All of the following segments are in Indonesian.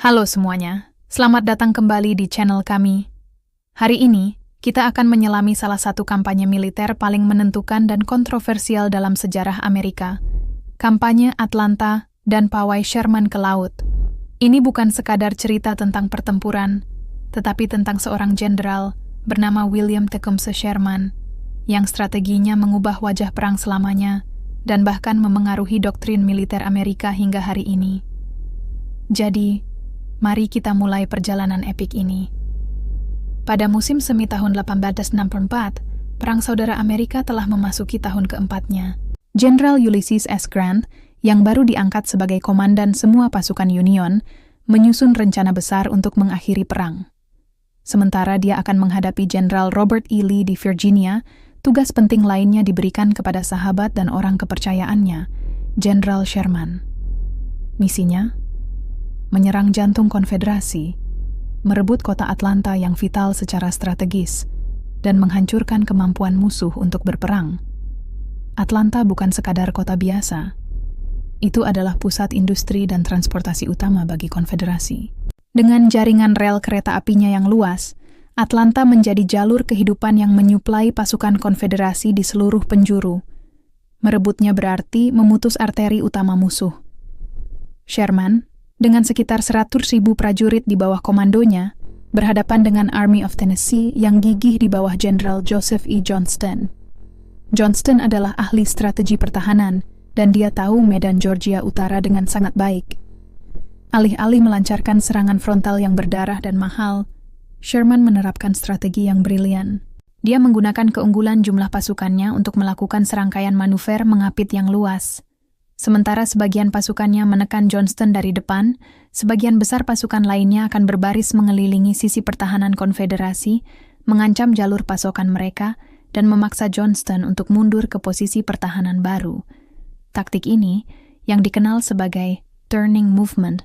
Halo semuanya, selamat datang kembali di channel kami. Hari ini, kita akan menyelami salah satu kampanye militer paling menentukan dan kontroversial dalam sejarah Amerika. Kampanye Atlanta dan pawai Sherman ke laut. Ini bukan sekadar cerita tentang pertempuran, tetapi tentang seorang jenderal bernama William Tecumseh Sherman, yang strateginya mengubah wajah perang selamanya dan bahkan memengaruhi doktrin militer Amerika hingga hari ini. Jadi, mari kita mulai perjalanan epik ini. Pada musim semi tahun 1864, Perang Saudara Amerika telah memasuki tahun keempatnya. Jenderal Ulysses S. Grant, yang baru diangkat sebagai komandan semua pasukan Union, menyusun rencana besar untuk mengakhiri perang. Sementara dia akan menghadapi Jenderal Robert E. Lee di Virginia, tugas penting lainnya diberikan kepada sahabat dan orang kepercayaannya, Jenderal Sherman. Misinya? Menyerang jantung konfederasi, merebut kota Atlanta yang vital secara strategis, dan menghancurkan kemampuan musuh untuk berperang. Atlanta bukan sekadar kota biasa. Itu adalah pusat industri dan transportasi utama bagi konfederasi. Dengan jaringan rel kereta apinya yang luas, Atlanta menjadi jalur kehidupan yang menyuplai pasukan konfederasi di seluruh penjuru. Merebutnya berarti memutus arteri utama musuh. Sherman, dengan sekitar 100.000 prajurit di bawah komandonya, berhadapan dengan Army of Tennessee yang gigih di bawah Jenderal Joseph E. Johnston. Johnston adalah ahli strategi pertahanan, dan dia tahu medan Georgia Utara dengan sangat baik. Alih-alih melancarkan serangan frontal yang berdarah dan mahal, Sherman menerapkan strategi yang brilian. Dia menggunakan keunggulan jumlah pasukannya untuk melakukan serangkaian manuver mengapit yang luas. Sementara sebagian pasukannya menekan Johnston dari depan, sebagian besar pasukan lainnya akan berbaris mengelilingi sisi pertahanan konfederasi, mengancam jalur pasokan mereka, dan memaksa Johnston untuk mundur ke posisi pertahanan baru. Taktik ini, yang dikenal sebagai turning movement,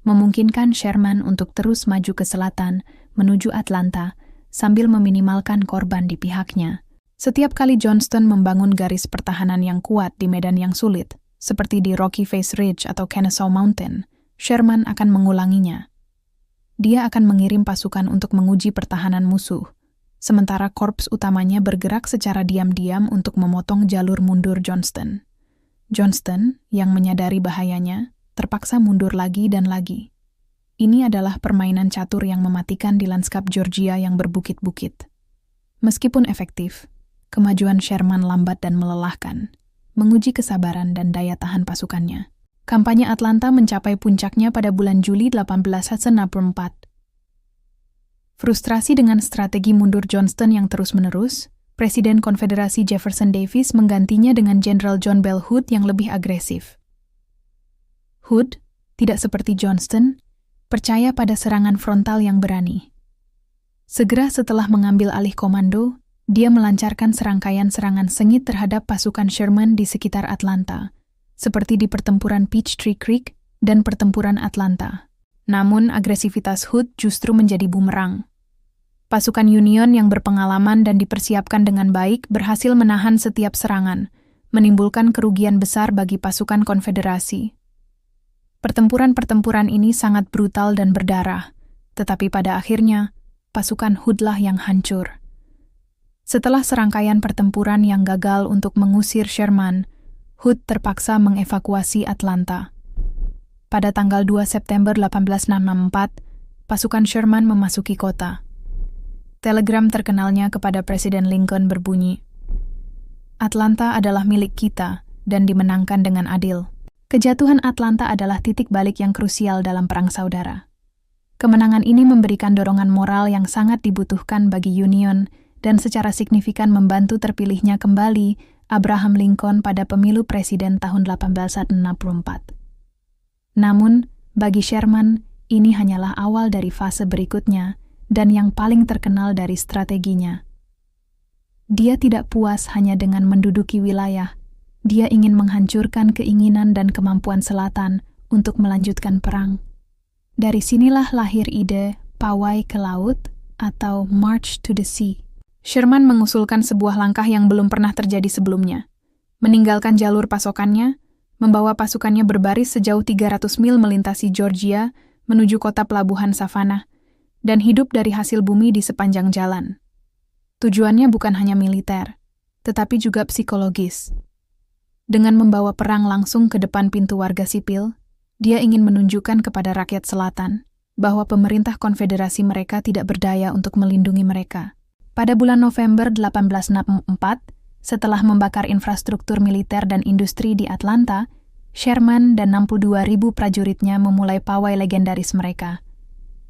memungkinkan Sherman untuk terus maju ke selatan menuju Atlanta sambil meminimalkan korban di pihaknya. Setiap kali Johnston membangun garis pertahanan yang kuat di medan yang sulit, seperti di Rocky Face Ridge atau Kennesaw Mountain, Sherman akan mengulanginya. Dia akan mengirim pasukan untuk menguji pertahanan musuh, sementara korps utamanya bergerak secara diam-diam untuk memotong jalur mundur Johnston. Johnston, yang menyadari bahayanya, terpaksa mundur lagi dan lagi. Ini adalah permainan catur yang mematikan di lanskap Georgia yang berbukit-bukit. Meskipun efektif, kemajuan Sherman lambat dan melelahkan, menguji kesabaran dan daya tahan pasukannya. Kampanye Atlanta mencapai puncaknya pada bulan Juli 1864. Frustrasi dengan strategi mundur Johnston yang terus-menerus, Presiden Konfederasi Jefferson Davis menggantinya dengan Jenderal John Bell Hood yang lebih agresif. Hood, tidak seperti Johnston, percaya pada serangan frontal yang berani. Segera setelah mengambil alih komando, dia melancarkan serangkaian serangan sengit terhadap pasukan Sherman di sekitar Atlanta, seperti di pertempuran Peachtree Creek dan pertempuran Atlanta. Namun, agresivitas Hood justru menjadi bumerang. Pasukan Union yang berpengalaman dan dipersiapkan dengan baik berhasil menahan setiap serangan, menimbulkan kerugian besar bagi pasukan konfederasi. Pertempuran-pertempuran ini sangat brutal dan berdarah, tetapi pada akhirnya, pasukan Hood-lah yang hancur. Setelah serangkaian pertempuran yang gagal untuk mengusir Sherman, Hood terpaksa mengevakuasi Atlanta. Pada tanggal 2 September 1864, pasukan Sherman memasuki kota. Telegram terkenalnya kepada Presiden Lincoln berbunyi, "Atlanta adalah milik kita dan dimenangkan dengan adil." Kejatuhan Atlanta adalah titik balik yang krusial dalam Perang Saudara. Kemenangan ini memberikan dorongan moral yang sangat dibutuhkan bagi Union dan secara signifikan membantu terpilihnya kembali Abraham Lincoln pada pemilu presiden tahun 1864. Namun, bagi Sherman, ini hanyalah awal dari fase berikutnya dan yang paling terkenal dari strateginya. Dia tidak puas hanya dengan menduduki wilayah. Dia ingin menghancurkan keinginan dan kemampuan selatan untuk melanjutkan perang. Dari sinilah lahir ide pawai ke laut atau March to the Sea. Sherman mengusulkan sebuah langkah yang belum pernah terjadi sebelumnya. Meninggalkan jalur pasokannya, membawa pasukannya berbaris sejauh 300 mil melintasi Georgia, menuju kota pelabuhan Savannah, dan hidup dari hasil bumi di sepanjang jalan. Tujuannya bukan hanya militer, tetapi juga psikologis. Dengan membawa perang langsung ke depan pintu warga sipil, dia ingin menunjukkan kepada rakyat selatan bahwa pemerintah konfederasi mereka tidak berdaya untuk melindungi mereka. Pada bulan November 1864, setelah membakar infrastruktur militer dan industri di Atlanta, Sherman dan 62.000 prajuritnya memulai pawai legendaris mereka.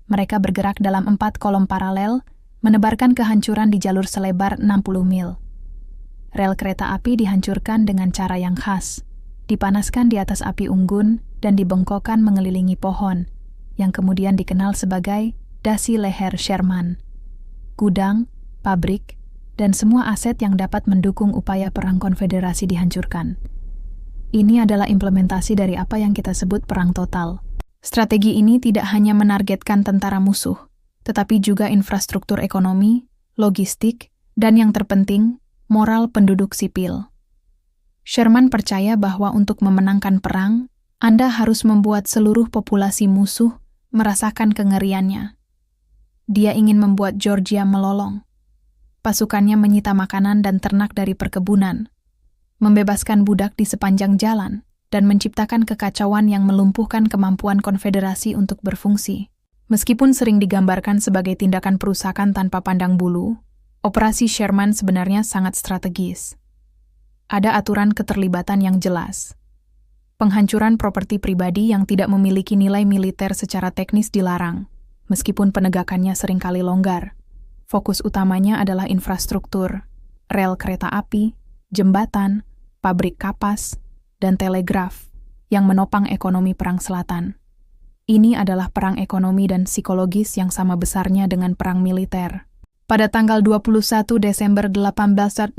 Mereka bergerak dalam 4 kolom paralel, menebarkan kehancuran di jalur selebar 60 mil. Rel kereta api dihancurkan dengan cara yang khas, dipanaskan di atas api unggun dan dibengkokkan mengelilingi pohon, yang kemudian dikenal sebagai dasi leher Sherman. Gudang, pabrik, dan semua aset yang dapat mendukung upaya perang konfederasi dihancurkan. Ini adalah implementasi dari apa yang kita sebut perang total. Strategi ini tidak hanya menargetkan tentara musuh, tetapi juga infrastruktur ekonomi, logistik, dan yang terpenting, moral penduduk sipil. Sherman percaya bahwa untuk memenangkan perang, Anda harus membuat seluruh populasi musuh merasakan kengeriannya. Dia ingin membuat Georgia melolong. Pasukannya menyita makanan dan ternak dari perkebunan, membebaskan budak di sepanjang jalan, dan menciptakan kekacauan yang melumpuhkan kemampuan konfederasi untuk berfungsi. Meskipun sering digambarkan sebagai tindakan perusakan tanpa pandang bulu, operasi Sherman sebenarnya sangat strategis. Ada aturan keterlibatan yang jelas. Penghancuran properti pribadi yang tidak memiliki nilai militer secara teknis dilarang, meskipun penegakannya seringkali longgar. Fokus utamanya adalah infrastruktur, rel kereta api, jembatan, pabrik kapas, dan telegraf yang menopang ekonomi Perang Selatan. Ini adalah perang ekonomi dan psikologis yang sama besarnya dengan perang militer. Pada tanggal 21 Desember 1864,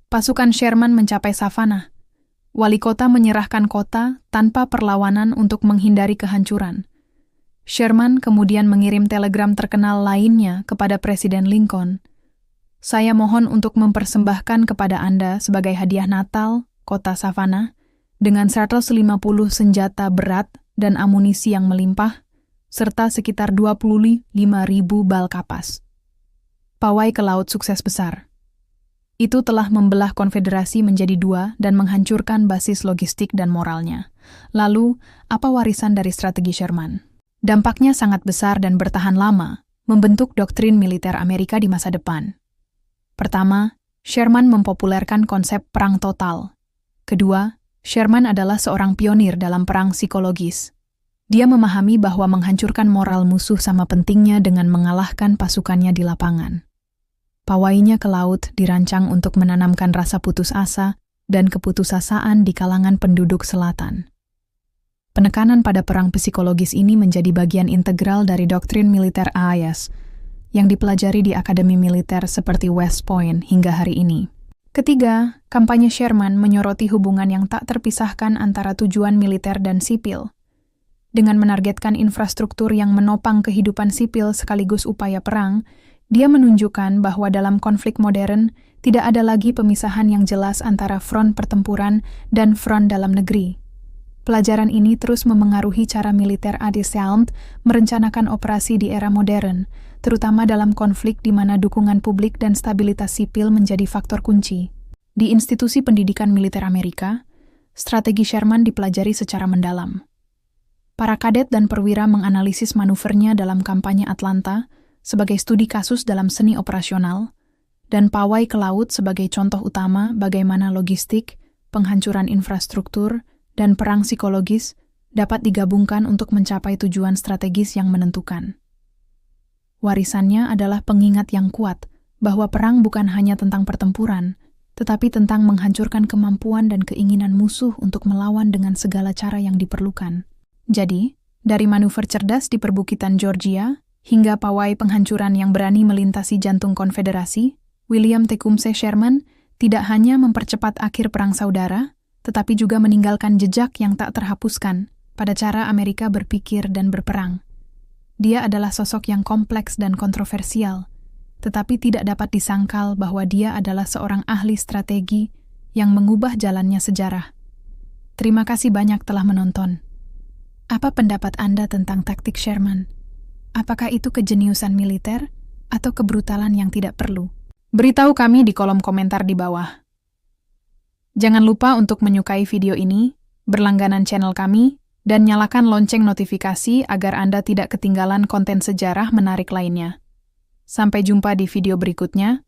pasukan Sherman mencapai Savannah. Wali kota menyerahkan kota tanpa perlawanan untuk menghindari kehancuran. Sherman kemudian mengirim telegram terkenal lainnya kepada Presiden Lincoln. Saya mohon untuk mempersembahkan kepada Anda sebagai hadiah Natal, kota Savannah, dengan 150 senjata berat dan amunisi yang melimpah, serta sekitar 25.000 bal kapas. Pawai ke laut sukses besar. Itu telah membelah konfederasi menjadi dua dan menghancurkan basis logistik dan moralnya. Lalu, apa warisan dari strategi Sherman? Dampaknya sangat besar dan bertahan lama, membentuk doktrin militer Amerika di masa depan. Pertama, Sherman mempopulerkan konsep perang total. Kedua, Sherman adalah seorang pionir dalam perang psikologis. Dia memahami bahwa menghancurkan moral musuh sama pentingnya dengan mengalahkan pasukannya di lapangan. Pawainya ke laut dirancang untuk menanamkan rasa putus asa dan keputusasaan di kalangan penduduk selatan. Penekanan pada perang psikologis ini menjadi bagian integral dari doktrin militer AIS yang dipelajari di akademi militer seperti West Point hingga hari ini. Ketiga, kampanye Sherman menyoroti hubungan yang tak terpisahkan antara tujuan militer dan sipil. Dengan menargetkan infrastruktur yang menopang kehidupan sipil sekaligus upaya perang, dia menunjukkan bahwa dalam konflik modern tidak ada lagi pemisahan yang jelas antara front pertempuran dan front dalam negeri. Pelajaran ini terus memengaruhi cara militer Adi Salmt merencanakan operasi di era modern, terutama dalam konflik di mana dukungan publik dan stabilitas sipil menjadi faktor kunci. Di institusi pendidikan militer Amerika, strategi Sherman dipelajari secara mendalam. Para kadet dan perwira menganalisis manuvernya dalam kampanye Atlanta sebagai studi kasus dalam seni operasional, dan pawai ke laut sebagai contoh utama bagaimana logistik, penghancuran infrastruktur, dan perang psikologis dapat digabungkan untuk mencapai tujuan strategis yang menentukan. Warisannya adalah pengingat yang kuat bahwa perang bukan hanya tentang pertempuran, tetapi tentang menghancurkan kemampuan dan keinginan musuh untuk melawan dengan segala cara yang diperlukan. Jadi, dari manuver cerdas di perbukitan Georgia hingga pawai penghancuran yang berani melintasi jantung konfederasi, William Tecumseh Sherman tidak hanya mempercepat akhir perang saudara, tetapi juga meninggalkan jejak yang tak terhapuskan pada cara Amerika berpikir dan berperang. Dia adalah sosok yang kompleks dan kontroversial, tetapi tidak dapat disangkal bahwa dia adalah seorang ahli strategi yang mengubah jalannya sejarah. Terima kasih banyak telah menonton. Apa pendapat Anda tentang taktik Sherman? Apakah itu kejeniusan militer atau kebrutalan yang tidak perlu? Beritahu kami di kolom komentar di bawah. Jangan lupa untuk menyukai video ini, berlangganan channel kami, dan nyalakan lonceng notifikasi agar Anda tidak ketinggalan konten sejarah menarik lainnya. Sampai jumpa di video berikutnya.